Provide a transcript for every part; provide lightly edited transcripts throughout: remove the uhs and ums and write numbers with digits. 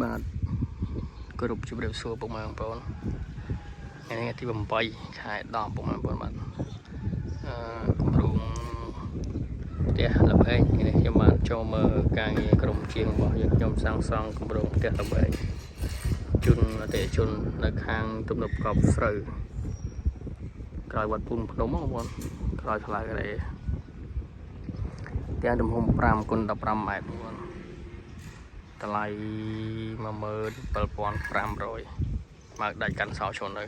បាទគ្រប់ជម្រាបសួរពុកម៉ែបងប្អូនថ្ងៃនេះទី8ខែ10ពុកម៉ែបងប្អូនបាទគម្រោងផ្ទះល្បែងនេះខ្ញុំបានចូលមើលការងារក្រុមជាងរបស់យើងខ្ញុំសាងសង់គម្រោងផ្ទះល្បែងជូនអតិថិជននៅខាងទំនប់កប់ស្រូវក្រោយវត្តពុនភ្នំបងប្អូនក្រោយថ្លៃរ៉េផ្ទះទំហំ5 x 15 ម៉ែត្របងប្អូនតម្លៃ 17,500 មកដាច់កាន់សោឈុនទៅ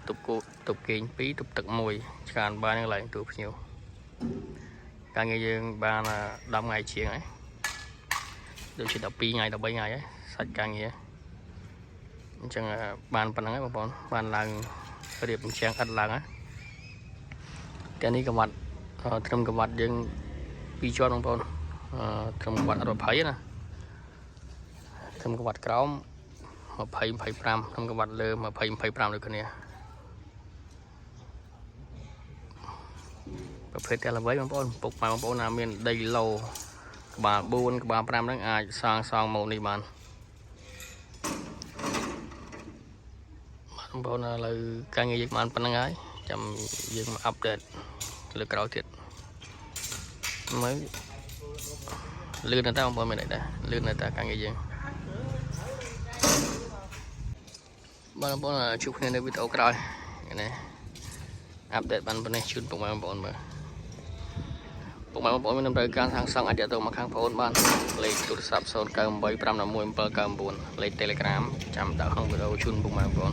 ទុបគេង2ទុបទឹក1ឆ្កានបាននឹងឡើងទូភ្ញៀវការងារយើងបាន10ថ្ងៃជាងហើយដូចជា12ថ្ងៃ13ថ្ងៃហើយសាច់ការងារអញ្ចឹងបានប៉ុណ្្នឹងហើយបងប្អូនបានឡើងរៀបអញ្ចឹងឥតឡើងហើយតែនេះក្បាត់ត្រឹមក្បាត់យើង2ជាន់បងប្អូនត្រឹមក្បាត់20ណាត្រឹមក្បាត់ក្រោម20 25ត្រឹមក្បាត់លើ20 25ដូចគ្នាប្រភេទតែល្បីបងប្អូនពុកម៉ែបងប្អូនណាមានដីឡូក្បាល4ក្បាល5ហ្នឹងអាចសងម៉ូតនេះបានបងប្អូនឥឡូវការងារយើងបានប៉ុណ្្នឹងហើយចាំយើងមកអាប់ដេតលើក្រោយទៀតមើលលឿនណាស់បងប្អូនមែនទេលឿនណាស់តាការងារយើងបងប្អូនជួបគ្នានៅវីដេអូក្រោយនេះអាប់ដេតបានប៉ុណ្ណេះជូនពុកម៉ែបងប្អូនមើលពុកម៉ែបងប្អូនមានតម្រូវការសាងសង់អាចទៅមកខាងបងប្អូនបានលេខទូរស័ព្ទ098 511 799លេខ Telegram ចាំដាក់ក្នុងវីដេអូជូនពុកម៉ែបងប្អូន